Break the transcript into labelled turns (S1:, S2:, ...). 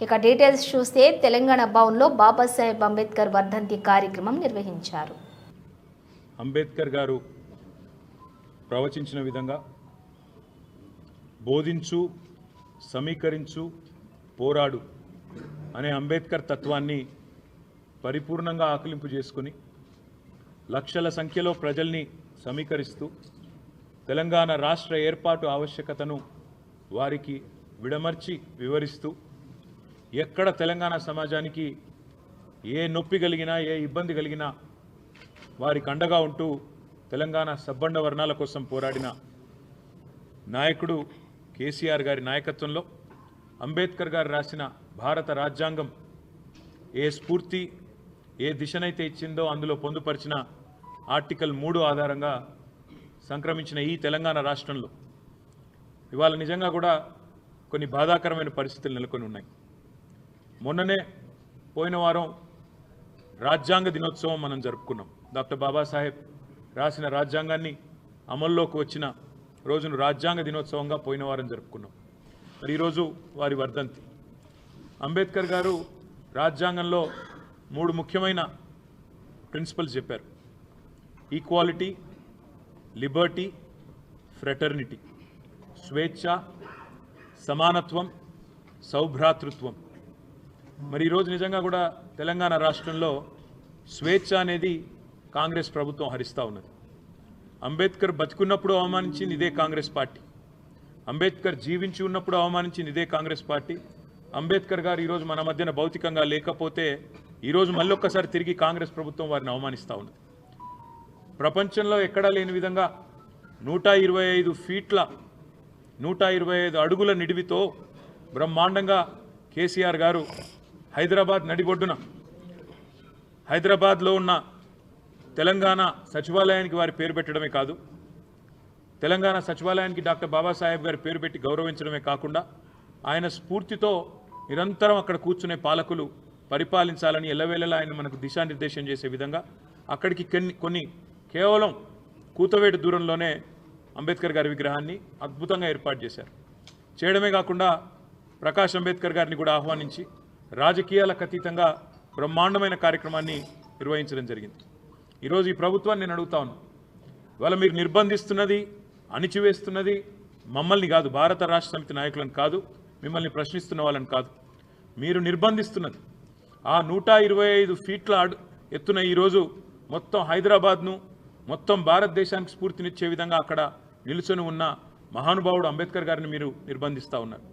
S1: ఇక డీటెయిల్స్ చూస్తే తెలంగాణ భవన్లో బాబాసాహెబ్ అంబేద్కర్ వర్ధంతి కార్యక్రమం నిర్వహించారు.
S2: అంబేద్కర్ గారు ప్రవచించిన విధంగా బోధించు, సమీకరించు, పోరాడు అనే అంబేద్కర్ తత్వాన్ని పరిపూర్ణంగా ఆకలింపు చేసుకుని లక్షల సంఖ్యలో ప్రజల్ని సమీకరిస్తూ తెలంగాణ రాష్ట్ర ఏర్పాటు ఆవశ్యకతను వారికి విడమర్చి వివరిస్తూ ఎక్కడ తెలంగాణ సమాజానికి ఏ నొప్పి కలిగినా ఏ ఇబ్బంది కలిగినా వారికి అండగా ఉంటూ తెలంగాణ సబ్బండ వర్ణాల కోసం పోరాడిన నాయకుడు కేసీఆర్ గారి నాయకత్వంలో అంబేద్కర్ గారు రాసిన భారత రాజ్యాంగం ఏ స్ఫూర్తి ఏ దిశనైతే ఇచ్చిందో అందులో పొందుపరిచిన ఆర్టికల్ 3 ఆధారంగా సంక్రమించిన ఈ తెలంగాణ రాష్ట్రంలో ఇవాళ నిజంగా కూడా కొన్ని బాధాకరమైన పరిస్థితులు నెలకొని ఉన్నాయి. మొన్ననే పోయిన వారం రాజ్యాంగ దినోత్సవం మనం జరుపుకున్నాం. డాక్టర్ బాబాసాహెబ్ రాసిన రాజ్యాంగాన్ని అమల్లోకి వచ్చిన రోజును రాజ్యాంగ దినోత్సవంగా పోయిన వారం జరుపుకున్నాం. మరి ఈరోజు వారి వర్ధంతి. అంబేద్కర్ గారు రాజ్యాంగంలో 3 ముఖ్యమైన ప్రిన్సిపల్స్ చెప్పారు: ఈక్వాలిటీ, లిబర్టీ, ఫ్రెటర్నిటీ. స్వేచ్ఛ, సమానత్వం, సౌభ్రాతృత్వం. మరి ఈరోజు నిజంగా కూడా తెలంగాణ రాష్ట్రంలో స్వేచ్ఛ అనేది కాంగ్రెస్ ప్రభుత్వం హరిస్తూ ఉన్నది. అంబేద్కర్ బతికున్నప్పుడు అవమానించింది ఇదే కాంగ్రెస్ పార్టీ. అంబేద్కర్ జీవించి ఉన్నప్పుడు అవమానించింది ఇదే కాంగ్రెస్ పార్టీ. అంబేద్కర్ గారు ఈరోజు మన మధ్యన భౌతికంగా లేకపోతే ఈరోజు మళ్ళొక్కసారి తిరిగి కాంగ్రెస్ ప్రభుత్వం వారిని అవమానిస్తూ ఉన్నది. ప్రపంచంలో ఎక్కడా లేని విధంగా 125 ఫీట్ల 125 అడుగుల నిడివితో బ్రహ్మాండంగా కేసీఆర్ గారు హైదరాబాద్ నడిబొడ్డున హైదరాబాద్లో ఉన్న తెలంగాణ సచివాలయానికి వారి పేరు పెట్టడమే కాదు, తెలంగాణ సచివాలయానికి డాక్టర్ బాబాసాహెబ్ గారి పేరు పెట్టి గౌరవించడమే కాకుండా ఆయన స్ఫూర్తితో నిరంతరం అక్కడ కూర్చునే పాలకులు పరిపాలించాలని ఎల్లవేళలా ఆయన మనకు దిశానిర్దేశం చేసే విధంగా అక్కడికి కొన్ని కేవలం కూతవేటు దూరంలోనే అంబేద్కర్ గారి విగ్రహాన్ని అద్భుతంగా ఏర్పాటు చేశారు. చేయడమే కాకుండా ప్రకాష్ అంబేద్కర్ గారిని కూడా ఆహ్వానించి రాజకీయాలకు అతీతంగా బ్రహ్మాండమైన కార్యక్రమాన్ని నిర్వహించడం జరిగింది. ఈరోజు ఈ ప్రభుత్వాన్ని నేను అడుగుతా ఉన్నాను, ఇవాళ మీరు నిర్బంధిస్తున్నది, అణిచివేస్తున్నది మమ్మల్ని కాదు, భారత రాష్ట్ర సమితి నాయకులను కాదు, మిమ్మల్ని ప్రశ్నిస్తున్న వాళ్ళని కాదు. మీరు నిర్బంధిస్తున్నది ఆ 125 ఫీట్ల ఎత్తున ఈరోజు మొత్తం హైదరాబాద్ను, మొత్తం భారతదేశానికి స్ఫూర్తినిచ్చే విధంగా అక్కడ నిలుచొని ఉన్న మహానుభావుడు అంబేద్కర్ గారిని మీరు నిర్బంధిస్తూ ఉన్నారు.